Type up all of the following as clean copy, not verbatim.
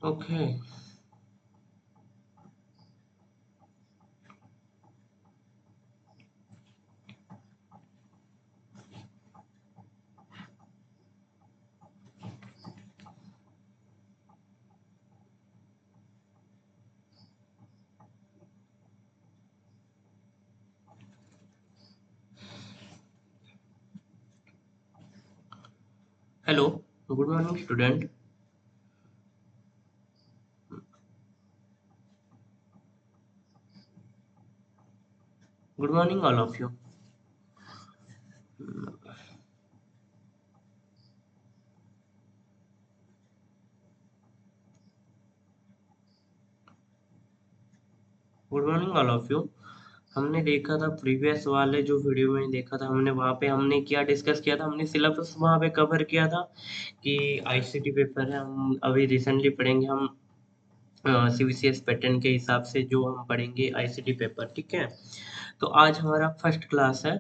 Okay. Hello, good morning student. Good morning all of you. Good morning all of you. हमने देखा था previous वाले जो video में देखा था हमने, वहाँ पे हमने क्या डिस्कस किया था, हमने सिलेबस वहाँ पे कवर किया था कि आईसीटी पेपर है। हम अभी रिसेंटली पढ़ेंगे हम सीबीसीएस पैटर्न के हिसाब से जो हम पढ़ेंगे आईसीटी पेपर, ठीक है। तो आज हमारा फर्स्ट क्लास है,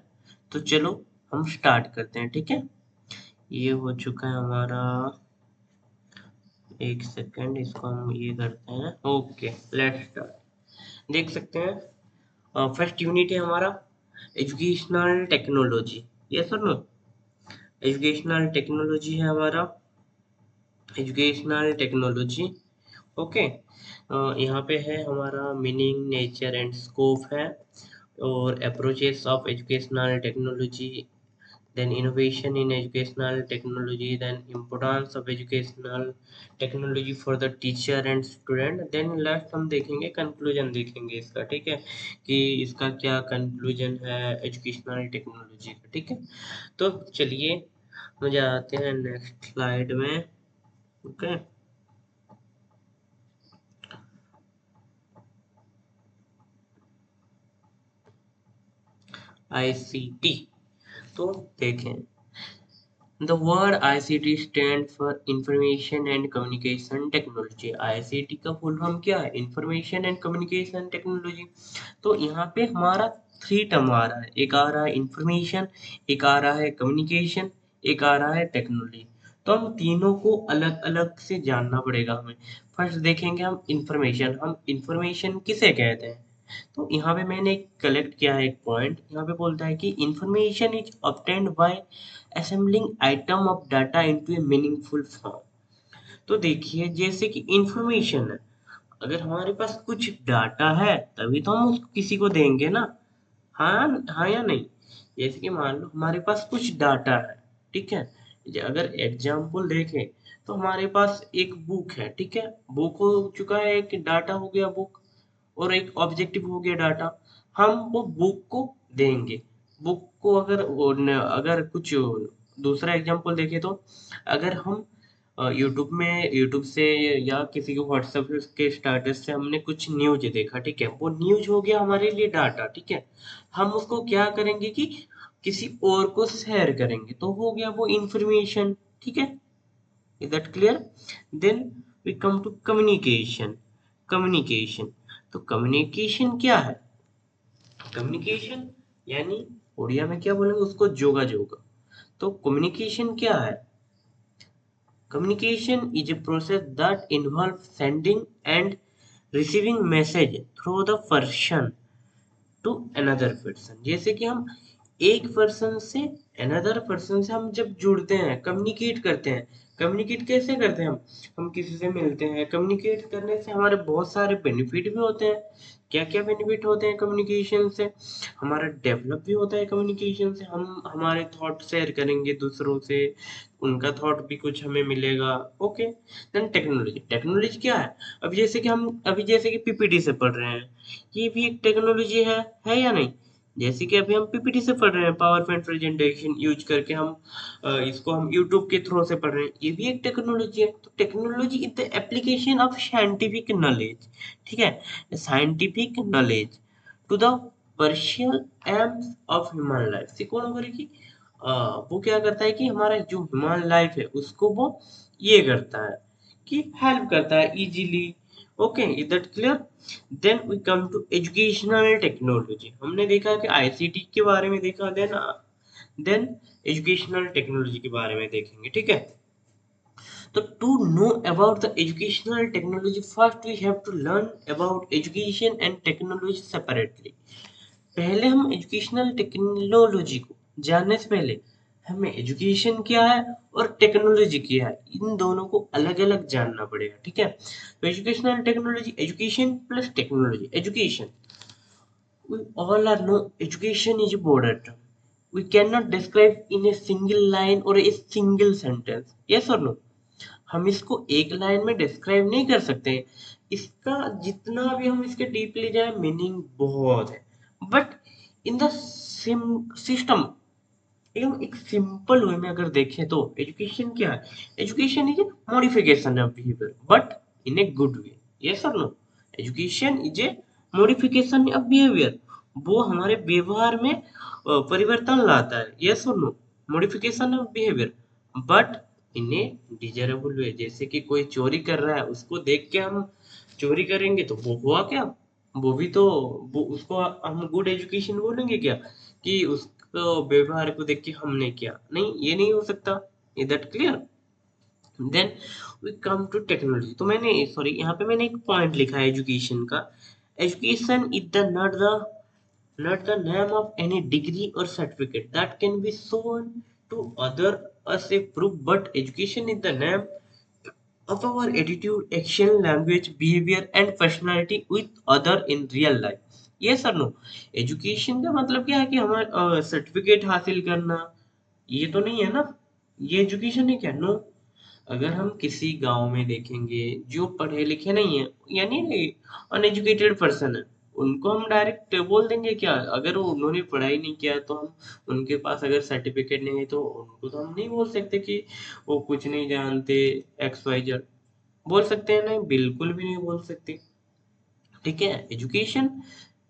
तो चलो हम स्टार्ट करते हैं, ठीक है। ये हो चुका है हमारा, एक सेकेंड, इसको हम ये करते हैं। Okay, let's start. देख सकते हैं फर्स्ट यूनिट है हमारा एजुकेशनल टेक्नोलॉजी। यस और नो? एजुकेशनल टेक्नोलॉजी है हमारा, एजुकेशनल टेक्नोलॉजी। ओके। यहाँ पे है हमारा मीनिंग, नेचर एंड स्कोप है, और approaches of educational technology, then innovation in educational technology, then importance of educational technology for the teacher and student, then last हम देखेंगे कंक्लूजन देखेंगे इसका, ठीक है, कि इसका क्या कंक्लूजन है एजुकेशनल टेक्नोलॉजी का, ठीक है। तो चलिए हम जाते हैं नेक्स्ट स्लाइड में। ओके। आईसीटी, तो देखें, The word ICT stands for Information and Communication Technology। ICT का फुल फॉर्म क्या है? Information and Communication Technology। तो यहाँ पे हमारा थ्री टर्म आ रहा है, एक आ रहा है इंफॉर्मेशन, एक आ रहा है कम्युनिकेशन, एक आ रहा है टेक्नोलॉजी। तो हम तीनों को अलग अलग से जानना पड़ेगा हमें। फर्स्ट देखेंगे हम इंफॉर्मेशन। हम इंफॉर्मेशन किसे कहते हैं? तो यहाँ पे मैंने एक कलेक्ट किया है एक पॉइंट, यहाँ पे बोलता है कि information is obtained by assembling item of data into A meaningful form. तो देखिए, जैसे कि इंफॉर्मेशन है, अगर हमारे पास कुछ डाटा है तभी तो हम उसको किसी को देंगे ना। हाँ हाँ या नहीं? जैसे कि मान लो हमारे पास कुछ डाटा है, ठीक है। अगर एग्जाम्पल देखें तो हमारे पास एक बुक है, ठीक है। बुक हो चुका है, एक डाटा हो गया बुक, और एक ऑब्जेक्टिव हो गया डाटा। हम वो बुक को देंगे। बुक को अगर कुछ दूसरा एग्जांपल देखें तो, अगर हम यूट्यूब में, यूट्यूब से या किसी के व्हाट्सएप के स्टेटस से हमने कुछ न्यूज देखा, ठीक है, वो न्यूज हो गया हमारे लिए डाटा, ठीक है। हम उसको क्या करेंगे कि किसी और को शेयर करेंगे, तो हो गया वो इंफॉर्मेशन, ठीक है। Is that clear? Then we come to communication. Communication, तो कम्युनिकेशन क्या है? कम्युनिकेशन यानी उड़िया में क्या बोलेंगे उसको, जोगा जोगा। तो कम्युनिकेशन क्या है? Communication is a process that involves sending and receiving message through the person to another person. जैसे कि हम एक पर्सन से अनदर पर्सन से हम जब जुड़ते हैं, कम्युनिकेट करते हैं। कम्युनिकेट कैसे करते हैं? हम किसी से मिलते हैं, कम्युनिकेट करने से हमारे बहुत सारे बेनिफिट भी होते हैं। क्या क्या बेनिफिट होते हैं कम्युनिकेशन से? हमारा डेवलप भी होता है कम्युनिकेशन से। हम हमारे थॉट शेयर करेंगे दूसरों से, उनका थॉट भी कुछ हमें मिलेगा। ओके। Then technology. टेक्नोलॉजी क्या है? अभी जैसे कि पीपीटी से पढ़ रहे हैं, ये भी एक टेक्नोलॉजी है या नहीं? जैसे कि अभी हम पीपीटी से पढ़ रहे हैं, पावर पॉइंट प्रेजेंटेशन यूज करके हम इसको हम यूट्यूब के थ्रू से पढ़ रहे हैं, ये भी एक टेक्नोलॉजी है। तो technology is the application of scientific knowledge, ठीक है, scientific knowledge to the practical aims of human life. से कौन करेगी? वो क्या करता है कि हमारा जो ह्यूमन लाइफ है उसको वो ये करता है कि हेल्प करता है easily. Okay, is that clear? Then we come to educational technology. हमने देखा कि आईसीटी के बारे में देखा, देन एजुकेशनल टेक्नोलॉजी के बारे में देखेंगे, ठीक है। तो to know about the educational technology first we have to learn about education and technology separately. पहले हम एजुकेशनल टेक्नोलॉजी को जानने से पहले हमें एजुकेशन क्या है और टेक्नोलॉजी क्या है, इन दोनों को अलग अलग जानना पड़ेगा। ठीक है, तो educational technology, education plus technology. Education, we all are know education is a broader term. We cannot describe in a single line or a single sentence. Yes or no? हम इसको एक लाइन में डिस्क्राइब नहीं कर सकते हैं। इसका जितना भी हम इसके डीपली जाए मीनिंग बहुत है, बट इन द सिस्टम एकदम एक सिंपल वे में अगर देखें तो एजुकेशन क्या है? Education is a modification of behaviour but in a good way. Yes और no? Education is a modification of behaviour, वो हमारे व्यवहार में परिवर्तन लाता है। यस और no? Modification of behaviour but in a desirable way. जैसे कि कोई चोरी कर रहा है, उसको देख के हम चोरी करेंगे तो वो हुआ क्या? वो भी तो, वो उसको हम गुड एजुकेशन बोलेंगे क्या कि उसको व्यवहार को देख के हमने किया? नहीं, ये नहीं हो सकता। Is that clear? Then we come to technology. तो मैंने सॉरी, यहाँ पे मैंने एक पॉइंट लिखा है एजुकेशन का। Education is the not the name of any degree or certificate that can be shown to other as a proof, but education is the name of our attitude, action, language, behavior and personality with other in real life. Yes or no? Education का मतलब क्या है कि हमारा certificate हासिल करना, ये तो नहीं है ना। ये एजुकेशन है क्या? नो। अगर हम किसी गांव में देखेंगे जो पढ़े लिखे नहीं है, यानी अनएजुकेटेड पर्सन है, उनको हम डायरेक्ट बोल देंगे क्या? अगर वो उन्होंने पढ़ाई नहीं किया तो हम, उनके पास अगर सर्टिफिकेट नहीं है तो उनको तो हम नहीं बोल सकते कि वो कुछ नहीं जानते, एक्स वाई जेड। बोल सकते हैं? नहीं, बिल्कुल भी नहीं बोल सकते। ठीक है, एजुकेशन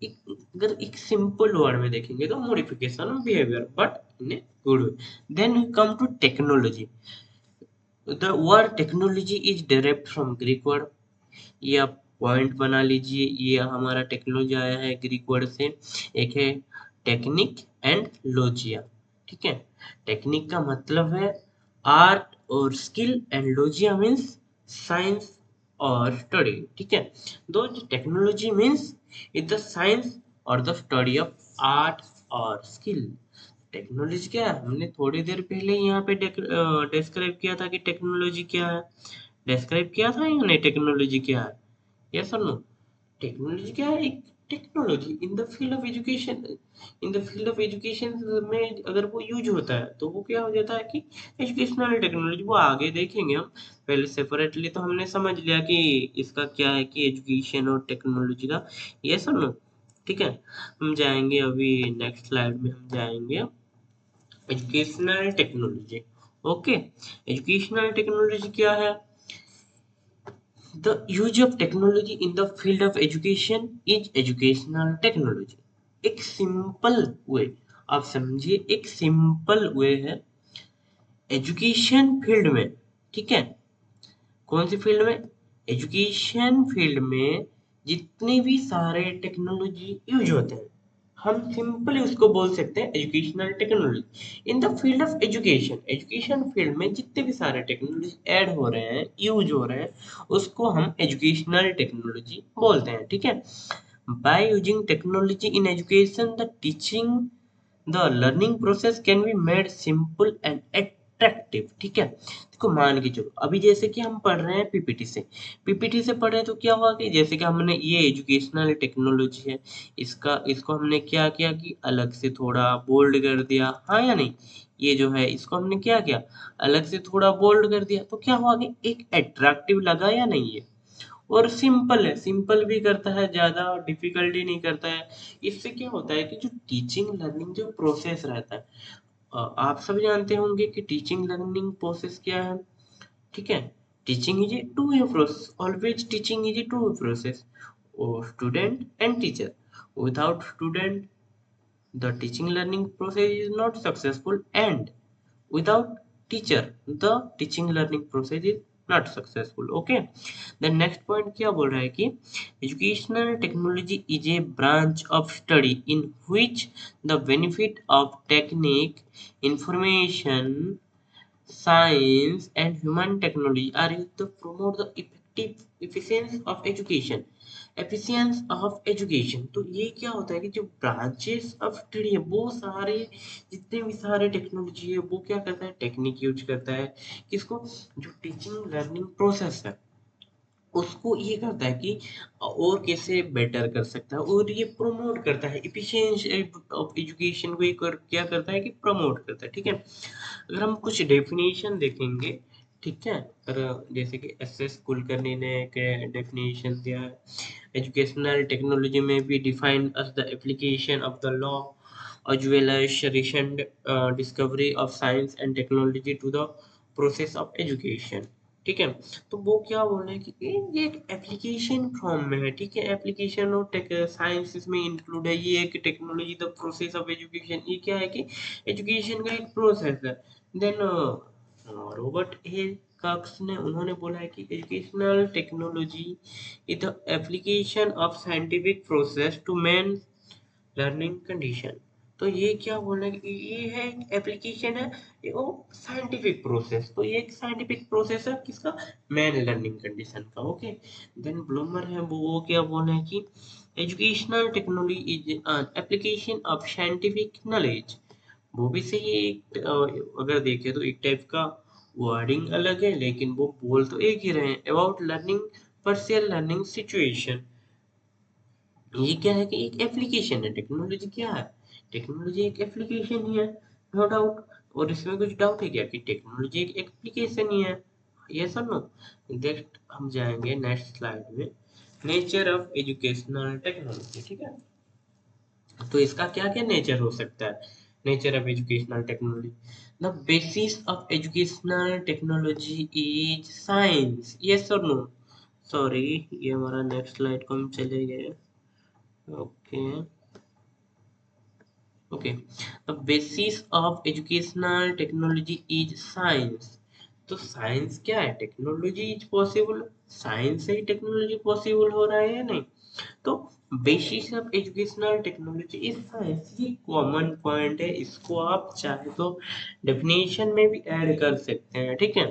अगर एक सिंपल वर्ड में देखेंगे तो modification of behaviour but in a good way. Then we come to technology. The word technology is direct from Greek word. ये आप पॉइंट बना लीजिए, ये हमारा टेक्नोलॉजी आया है ग्रीक वर्ड से। एक है टेक्निक एंड लॉजिया। ठीक है, टेक्निक का मतलब है आर्ट और स्किल एंड लॉजिया मीन्स साइंस और स्टडी। ठीक है, दो technology means is the science और द स्टडी ऑफ आर्ट और स्किल। टेक्नोलॉजी क्या है? हमने थोड़ी देर पहले यहाँ पे डिस्क्राइब किया था कि टेक्नोलॉजी क्या है। डिस्क्राइब किया था या नहीं टेक्नोलॉजी क्या है? यस और नो? टेक्नोलॉजी क्या है? एक technology in the field of education, in the field of education में अगर वो यूज होता है तो वो क्या हो जाता है कि एजुकेशनल टेक्नोलॉजी। वो आगे देखेंगे हम, पहले सेपरेटली तो हमने समझ लिया कि इसका क्या है कि एजुकेशन और टेक्नोलॉजी का। यस और नो? ठीक है, हम जाएंगे अभी नेक्स्ट स्लाइड में, हम जाएंगे educational technology. Okay, educational technology क्या है? The use of technology in the field of education is educational technology. एक सिंपल वे, आप समझिए, एक सिंपल वे है एजुकेशन फील्ड में। ठीक है, कौन सी फील्ड में? एजुकेशन फील्ड में जितने भी सारे टेक्नोलॉजी यूज होते हैं, हम सिंपली उसको बोल सकते हैं educational technology. In the field of education, education field में जितने भी सारे टेक्नोलॉजी ऐड हो रहे हैं, यूज हो रहे हैं, उसको हम एजुकेशनल टेक्नोलॉजी बोलते हैं। ठीक है, by using technology in education the teaching, the learning process can be made simple and attractive. ठीक है, देखो मान के चलो, अभी जैसे कि हम पढ़ रहे हैं पीपीटी से, पीपीटी से पढ़ रहे हैं तो क्या हुआ कि जैसे कि हमने, ये एजुकेशनल टेक्नोलॉजी है, इसको हमने क्या किया कि अलग से थोड़ा बोल्ड कर दिया, हाँ या नहीं? ये जो है इसको हमने क्या किया, अलग से थोड़ा बोल्ड कर दिया, तो क्या हुआ कि एक अट्रैक्टिव लगा या नहीं? है और सिंपल है, सिंपल भी करता है, ज़्यादा डिफिकल्टी नहीं करता है। इससे क्या होता है कि जो टीचिंग लर्निंग जो प्रोसेस रहता है, आप सब जानते होंगे कि टीचिंग लर्निंग प्रोसेस क्या है। ठीक है, teaching is a two way process, always teaching is a two way process, student and teacher. Without student the teaching learning process is not successful, and without teacher the teaching learning process is not successful. Okay, the next point क्या बोल रहा है कि educational technology is a branch of study in which the benefit of technique, information science and human technology are used to promote the effective efficiency of education. Efficiency of education, तो ये क्या होता है कि जो ब्रांचेस ऑफ स्टडी है वो सारे जितने भी सारे टेक्नोलॉजी है वो क्या करता है, टेक्निक यूज करता है। किसको, जो टीचिंग लर्निंग प्रोसेस है उसको ये करता है कि और कैसे बेटर कर सकता है, और ये प्रमोट करता है इफिशिएंसी ऑफ एजुकेशन को, ये क्या करता है कि प्रमोट करता है। ठीक है, अगर हम कुछ डेफिनेशन देखेंगे, ठीक है, और जैसे कि एस एस कुलकर्णी ने एक डेफिनेशन दिया है, एजुकेशनल टेक्नोलॉजी में भी defined as the application of the law as well as recent discovery of science and technology to the process of education। ठीक है, तो वो क्या बोल रहे हैं कि ये एक एप्लीकेशन फॉर्म में है। ठीक है, एप्लीकेशन और साइंस इसमें इंक्लूड है, ये एक technology the process of education, ये क्या है कि एजुकेशन का एक प्रोसेस है। देन रॉबर्ट ए कॉक्स ने उन्होंने बोला है कि educational technology is the application of scientific process to man learning condition. तो ये क्या बोल रहे हैं कि ये है एक एप्लीकेशन है, ये वो साइंटिफिक प्रोसेस, तो ये एक साइंटिफिक प्रोसेस है किसका, मैन लर्निंग कंडीशन का। ओके, देन ब्लूमर है वो क्या बोल रहे हैं कि educational technology is application of scientific knowledge. वो भी सही है, एक अगर देखें तो एक टाइप का वर्डिंग अलग है लेकिन वो बोल तो एक ही रहे हैं, about learning partial learning situation. ये क्या है कि एक एप्लीकेशन है, टेक्नोलॉजी क्या है, टेक्नोलॉजी एक एप्लीकेशन ही है, नो डाउट। और इसमें कुछ डाउट है क्या कि टेक्नोलॉजी एक एप्लीकेशन ही है, ये सर नो। नेक्स्ट हम जाएंगे नेक्स्ट स्लाइड में, नेचर ऑफ एजुकेशनल टेक्नोलॉजी। ठीक है, तो इसका क्या क्या नेचर हो सकता है, nature of educational technology. The basis of educational technology is science, yes और नो। सॉरी, ये हमारा नेक्स्ट स्लाइड को हम चले गए। Okay, okay, the basis of educational technology is science। तो साइंस क्या है, टेक्नोलॉजी इज पॉसिबल, साइंस से ही टेक्नोलॉजी पॉसिबल हो रहा है या नहीं। तो basis of educational technology is science, ये कॉमन पॉइंट है, इसको आप चाहे तो डेफिनेशन में भी ऐड कर सकते हैं। ठीक है,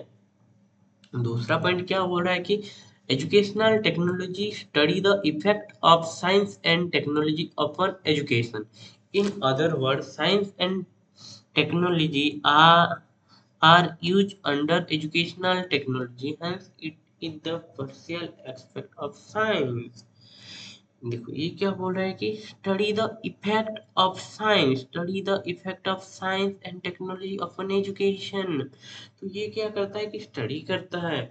दूसरा पॉइंट क्या बोल रहा है कि educational technology study the effect of science and technology upon education. In other word science and technology are used under educational technology, hence it is the partial aspect of science। देखो ये क्या बोल रहा है कि study the effect of science, study the effect of science and technology upon education. तो ये क्या करता है कि स्टडी करता है,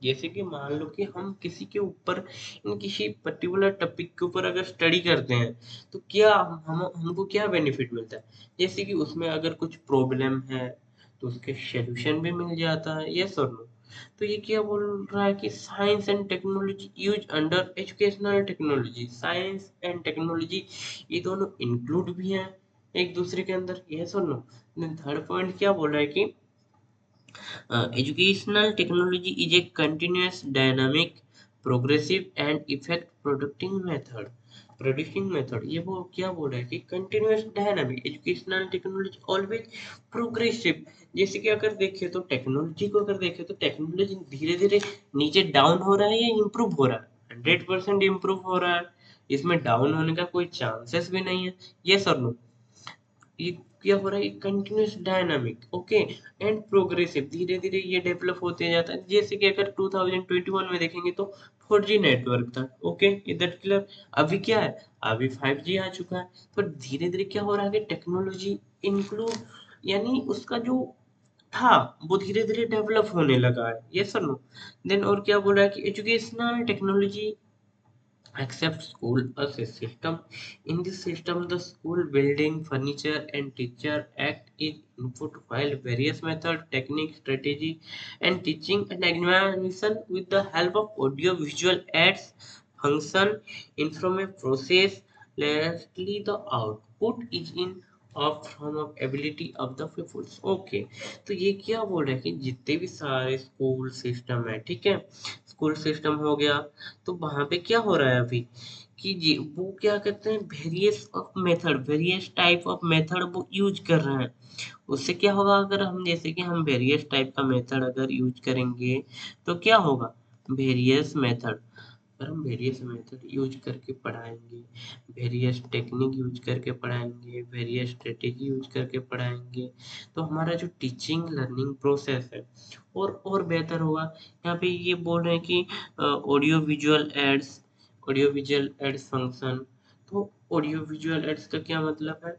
जैसे कि मान लो कि हम किसी के ऊपर किसी पर्टिकुलर टॉपिक के ऊपर अगर स्टडी करते हैं तो क्या हम हमको क्या बेनिफिट मिलता है, जैसे कि उसमें अगर कुछ प्रॉब्लम है तो उसके सॉल्यूशन भी मिल जाता है, यस और नो। तो ये क्या बोल रहा है कि science and technology use under educational technology, science and technology ये दोनों इंक्लूड भी हैं एक दूसरे के अंदर, यस और नो। थर्ड पॉइंट क्या बोल रहा है कि educational technology is a continuous, dynamic, progressive and effect producing method। ये वो क्या बोल रहा है कि continuous dynamic educational technology always progressive. जैसे कि अगर देखें तो टेक्नोलॉजी को अगर देखें तो टेक्नोलॉजी धीरे धीरे नीचे डाउन हो रहा है या इम्प्रूव हो रहा है, 100% इम्प्रूव हो रहा है, इसमें डाउन होने का कोई चांसेस भी नहीं है, यस और नो। ये क्या हो रहा है, continuous dynamic, okay, and progressive, धीरे धीरे ये डेवलप होते जाता है। जैसे कि अगर 2021 में देखेंगे तो 4G नेटवर्क था, ओके, इधर क्लियर। अभी क्या है, अभी 5G आ चुका है। तो धीरे धीरे क्या हो रहा है कि टेक्नोलॉजी इंक्लूड, यानी उसका जो था वो धीरे धीरे डेवलप होने लगा है, यस और नो। देन और क्या बोल रहा है कि educational technology except school as a system। In this system, the school building, furniture, and teacher act is input, while various method, technique, strategy, and teaching and animation with the help of audio visual aids function in from a process. Lastly, the output is in of from of ability of the pupils। Okay, तो ये क्या बोल रहे हैं कि जितने भी सारे स्कूल सिस्टम है, ठीक है, स्कूल सिस्टम हो गया, तो वहां पे क्या हो रहा है अभी कि जी वो क्या करते हैं, वेरियस टाइप ऑफ मेथड वो यूज कर रहे हैं। उससे क्या होगा, अगर हम जैसे कि हम वेरियस टाइप का मेथड अगर यूज करेंगे तो क्या होगा, वेरियस मेथड, अगर हम वेरियस मेथड यूज करके पढ़ाएंगे, वेरियस टेक्निक यूज करके पढ़ाएंगे, वेरियस स्ट्रेटेजी यूज करके पढ़ाएंगे, तो हमारा जो टीचिंग लर्निंग प्रोसेस है और बेहतर होगा। यहाँ पे ये बोल रहे हैं कि ऑडियो विजुअल एड्स फंक्शन। तो ऑडियो विजुअल एड्स का क्या मतलब है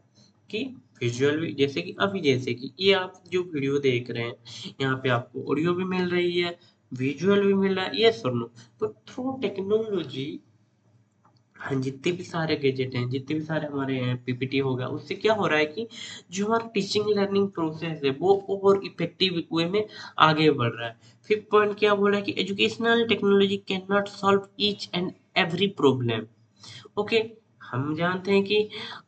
कि विजुअल भी, जैसे कि ये आप जो वीडियो देख रहे हैं, यहाँ पे आपको ऑडियो भी मिल रही है, विजुअल भी मिल रहा है, ये सुन लो। तो थ्रू टेक्नोलॉजी, हाँ, जितने भी सारे गैजेट हैं, जितने भी सारे हमारे हैं, पीपीटी हो गया, उससे क्या हो रहा है कि जो हमारा टीचिंग लर्निंग प्रोसेस है वो और इफेक्टिव वे में आगे बढ़ रहा है। फिफ्थ पॉइंट क्या बोला है कि educational technology can not solve each and every problem. Okay, हम जानते हैं कि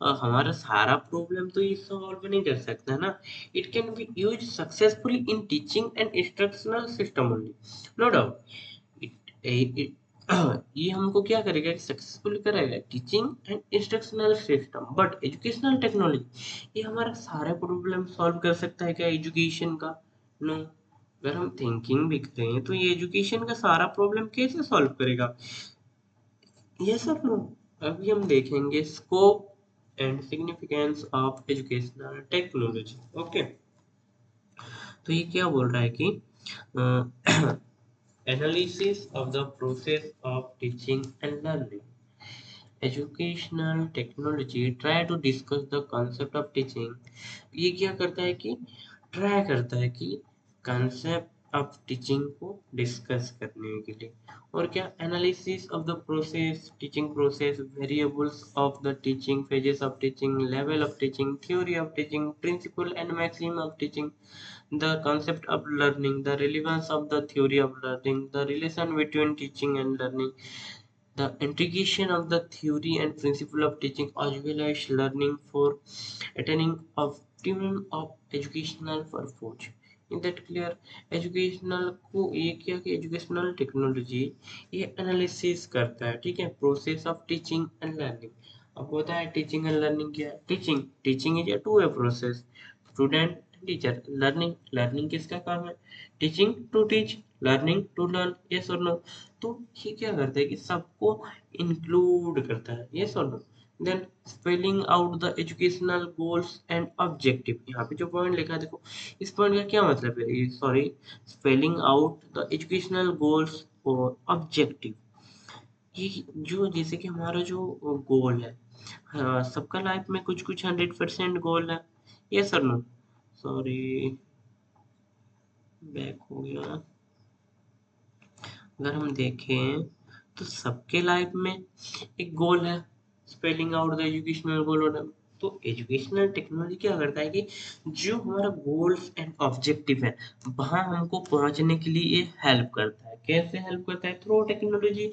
हमारा सारा प्रॉब्लम तो ये सॉल्व नहीं कर सकता ना। It can be use successfully in teaching and instructional system only, no doubt. It ये हमको क्या करेगा, सक्सेसफुल कराएगा teaching and instructional system. But educational technology ये हमारा सारे प्रॉब्लम सॉल्व कर सकता है क्या एजुकेशन का? नो। अगर हम थिंकिंग भी करें तो ये एजुकेशन का सारा प्रॉब्लम कैसे सॉल्व करेगा? ये सब नो। अभी हम देखेंगे scope and significance of educational technology. Okay, तो ये क्या बोल रहा है कि analysis of the process of teaching and learning, educational technology try to discuss the concept of teaching. ये क्या करता है कि ट्राई करता है कि कॉन्सेप्ट ऑफ टीचिंग को डिस्कस करने के लिए। और क्या, analysis of the process, teaching process, variables of the teaching, phases of teaching, level of teaching, theory of teaching, principle and maxim of teaching, the concept of learning, the relevance of the theory of learning, the relation between teaching and learning, the integration of the theory and principle of teaching, as well as learning for attaining optimum of educational purpose। In that clear? Educational को ये क्या कि educational technology ये analysis करता है, ठीक है, process of teaching and learning. अब होता है टीचिंग एंड लर्निंग क्या है? Teaching is a two way process, student teacher. Learning किसका काम है? Teaching to teach, learning to learn, yes और नो। तो ये क्या करता है कि सबको इंक्लूड करता है, यस और no. Then spelling out the educational goals and objective. यहाँ पे जो पॉइंट लिखा है देखो, इस पॉइंट का क्या मतलब है, sorry, spelling out the educational goals और ऑब्जेक्टिव। ये जो जैसे कि हमारा जो गोल है, हाँ, सबका लाइफ में कुछ कुछ 100% गोल है, यस और नो। सॉरी, बैक हो गया। अगर हम देखें तो सबके लाइफ में एक गोल है, स्पेलिंग आउट द एजुकेशनल गोल होना। तो एजुकेशनल टेक्नोलॉजी क्या करता है कि जो हमारा गोल्स एंड ऑब्जेक्टिव है वहां हमको पहुंचने के लिए ये हेल्प करता है। कैसे हेल्प करता है? Through technology.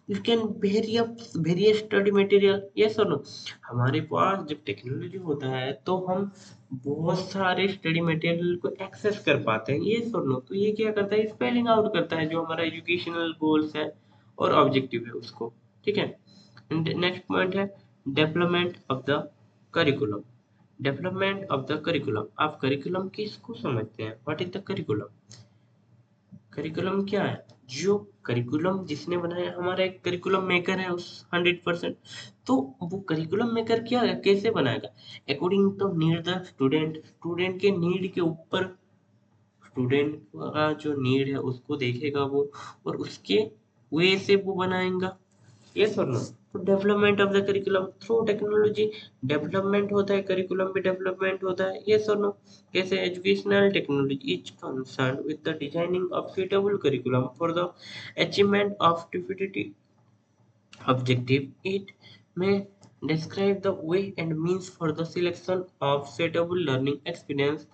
You can various study material, yes और नो। हमारे पास जब टेक्नोलॉजी होता है तो हम बहुत सारे स्टडी मटेरियल को एक्सेस कर पाते हैं, यस और नो। तो ये क्या करता है, स्पेलिंग आउट करता है जो हमारा एजुकेशनल गोल्स है और ऑब्जेक्टिव है उसको, ठीक है। नेक्स्ट पॉइंट है development of the curriculum. Development of the curriculum, आप करिकुलम किसको समझते हैं? What is the curriculum? Curriculum क्या है? जो करिकुलम जिसने बनाया, हमारा एक करिकुलम मेकर है उस 100%। तो वो करिकुलम मेकर क्या है, कैसे बनाएगा? According to need the student, student के नीड के ऊपर, स्टूडेंट का जो नीड है उसको देखेगा वो, और उसके वे से वो बनाएगा, यस और नो। तो development of the curriculum through technology, development होता है, करिकुलम भी डेवलपमेंट होता है, यस और नो। कैसे? Educational technology is concern with the designing of suitable curriculum for the achievement of different objective. It may describe the way and means for the selection of suitable learning experience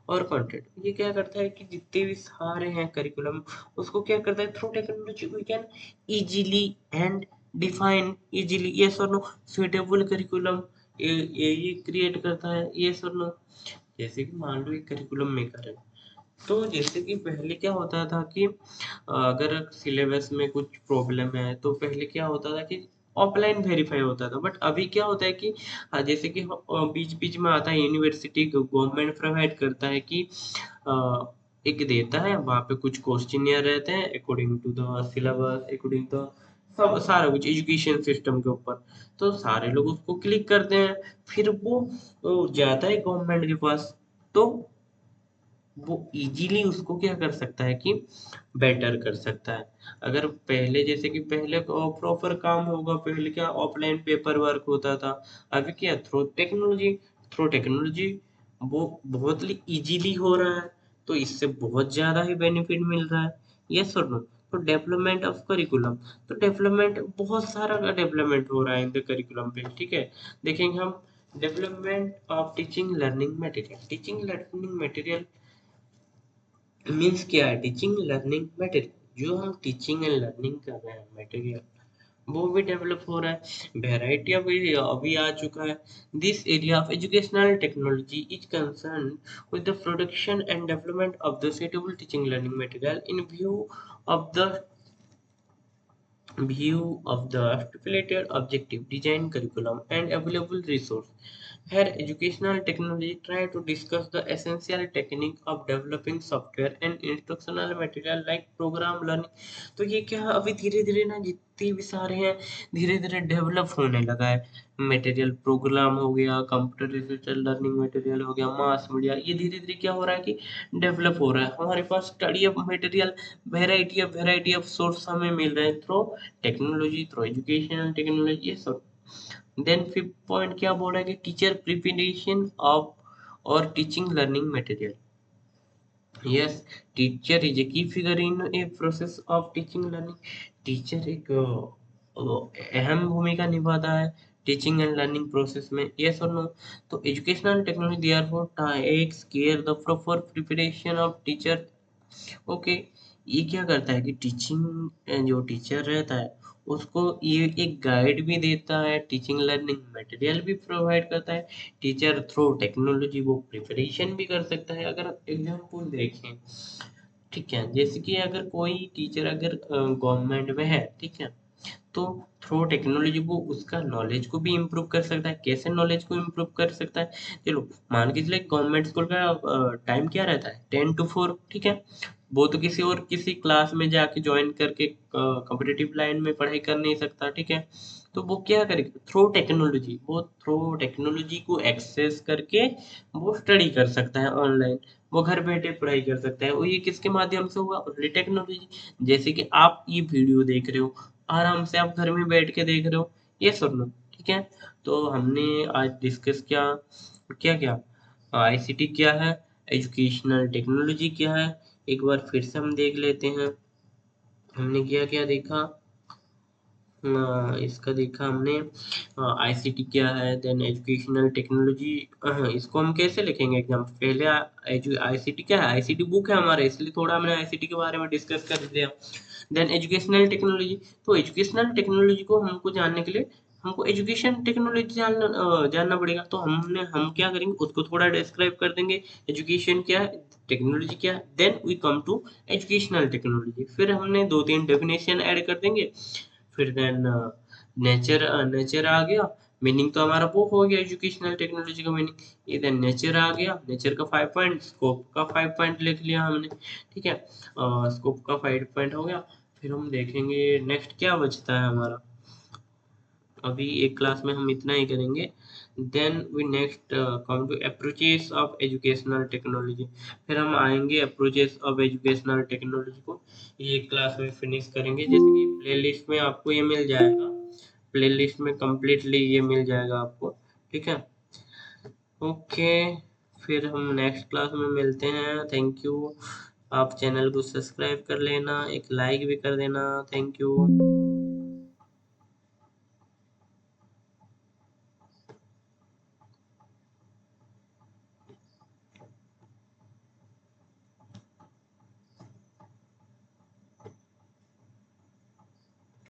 और content. ये क्या करता है कि जितने भी सारे हैं करिकुलम, उसको क्या करता है, through technology we can easily and define easily, yes और नो, सुटेबल करिकुलम ये क्रिएट करता है, यस और नो। जैसे कि मान लो एक करिकुलम मेकर है, तो जैसे कि पहले क्या होता था कि अगर सिलेबस में कुछ प्रॉब्लम है तो पहले क्या होता था कि ऑफलाइन वेरीफाई होता था। बट अभी क्या होता है कि जैसे कि बीच बीच में आता है यूनिवर्सिटी गवर्नमेंट प्रोवाइड करता है कि एक देता है, वहाँ पे कुछ क्वेश्चनियर रहते हैं according to the syllabus, according to सब सारा कुछ एजुकेशन सिस्टम के ऊपर। तो सारे लोग उसको क्लिक करते हैं, फिर वो जाता है गवर्नमेंट के पास। तो वो इजीली उसको क्या कर सकता है कि बेटर कर सकता है। अगर पहले जैसे कि पहले प्रॉपर काम होगा, पहले क्या ऑफलाइन पेपर वर्क होता था, अभी क्या थ्रू टेक्नोलॉजी वो बहुत इजीली हो रहा है। तो इससे बहुत ज्यादा ही बेनिफिट मिल रहा है। यस और नो? तो डेवलपमेंट ऑफ करिकुलम, तो डेवलपमेंट बहुत सारा का डेवलपमेंट हो रहा है इन द करिकुलम पे, ठीक है। देखेंगे हम development of teaching learning material. Teaching learning material means क्या है? टीचिंग लर्निंग मटेरियल, जो हम टीचिंग एंड लर्निंग कर रहे हैं मटेरियल, वो भी डेवलप हो रहा है। वेराइटी ऑफ अभी आ चुका है। This area of educational technology is concern with the production and development of the suitable teaching learning material in of the view of the stipulated objective, design curriculum, and available resource. Here, educational technology try to discuss the essential technique of developing software and instructional material like program learning. तो ये क्या अभी धीरे धीरे ना जितने भी सारे हैं धीरे धीरे डेवलप होने लगा है। मटेरियल प्रोग्राम हो गया, कंप्यूटर रिलेटेड लर्निंग मटेरियल हो गया, मास मीडिया, ये धीरे धीरे क्या हो रहा है कि डेवलप हो रहा है। हमारे पास study of material variety of source हमें मिल रहे हैं through technology, through education technology, ये सब। देन फिफ्थ पॉइंट क्या बोल रहा है कि टीचर प्रिपरेशन ऑफ और teaching learning material. Yes, teacher is a key figure in a process of teaching learning. Teacher एक अहम भूमिका निभाता है टीचिंग एंड लर्निंग प्रोसेस में। यस और नो? तो educational technology therefore takes care the proper preparation of teacher. Okay, ये क्या करता है कि टीचिंग जो टीचर रहता है उसको ये एक गाइड भी देता है, टीचिंग लर्निंग मटेरियल भी प्रोवाइड करता है। टीचर थ्रू टेक्नोलॉजी वो प्रिपरेशन भी कर सकता है। अगर एग्जाम्पल देखें, ठीक है, जैसे कि अगर कोई टीचर अगर गवर्नमेंट में है, ठीक है, तो थ्रू टेक्नोलॉजी वो उसका नॉलेज को भी इम्प्रूव कर सकता है। कैसे नॉलेज को इम्प्रूव कर सकता है? चलो मान के चले गवर्नमेंट स्कूल का टाइम क्या रहता है, 10 to 4, ठीक है। वो तो किसी और किसी क्लास में जाके ज्वाइन करके कॉम्पिटिटिव लाइन में पढ़ाई कर नहीं सकता, ठीक है। तो वो क्या करेगा? थ्रू टेक्नोलॉजी को एक्सेस करके वो स्टडी कर सकता है ऑनलाइन। वो घर बैठे पढ़ाई कर सकता है। और ये किसके माध्यम से होगा? Only technology. जैसे कि आप ये वीडियो देख रहे हो, आराम से आप घर में बैठ के देख रहे हो, ये सुन लो, ठीक है। तो हमने आज डिस्कस किया, क्या क्या आईसीटी क्या है, एजुकेशनल टेक्नोलॉजी क्या है, एक बार फिर से हम देख लेते हैं। हमने क्या क्या देखा? इसका देखा हमने आईसीटी क्या है, देन एजुकेशनल टेक्नोलॉजी। इसको हम कैसे लिखेंगे एग्जाम? पहले आईसीटी क्या है? आईसीटी बुक है हमारे, इसलिए थोड़ा हमने आईसीटी के बारे में डिस्कस कर दिया। देन एजुकेशनल टेक्नोलॉजी, तो एजुकेशनल टेक्नोलॉजी को हमको जानने के लिए हमको एजुकेशन टेक्नोलॉजी जानना पड़ेगा। तो हम क्या करेंगे, उसको थोड़ा डिस्क्राइब कर देंगे। एजुकेशन क्या है, टेक्नोलॉजी क्या है, then we come to educational technology. फिर हमने 2-3 डेफिनेशन ऐड कर देंगे। फिर देन नेचर आ गया। मीनिंग तो हमारा वो हो गया एजुकेशनल टेक्नोलॉजी का मीनिंग। ये देन नेचर आ गया, नेचर का 5 पॉइंट, स्कोप का 5 पॉइंट लिख लिया हमने, ठीक है। स्कोप का 5 पॉइंट हो गया। फिर हम देखेंगे नेक्स्ट क्या बचता है हमारा। अभी एक क्लास में हम इतना ही करेंगे। Then we next come to approaches of educational technology. फिर हम आएंगे अप्रोचेस ऑफ एजुकेशनल टेक्नोलॉजी को, ये एक क्लास में फिनिश करेंगे। जैसे कि प्लेलिस्ट में आपको ये मिल जाएगा, प्लेलिस्ट में कंप्लीटली ये मिल जाएगा आपको, ठीक है। ओके, फिर हम नेक्स्ट क्लास में मिलते हैं। Thank you. आप चैनल को सब्सक्राइब कर लेना, एक लाइक भी कर देना। Thank you.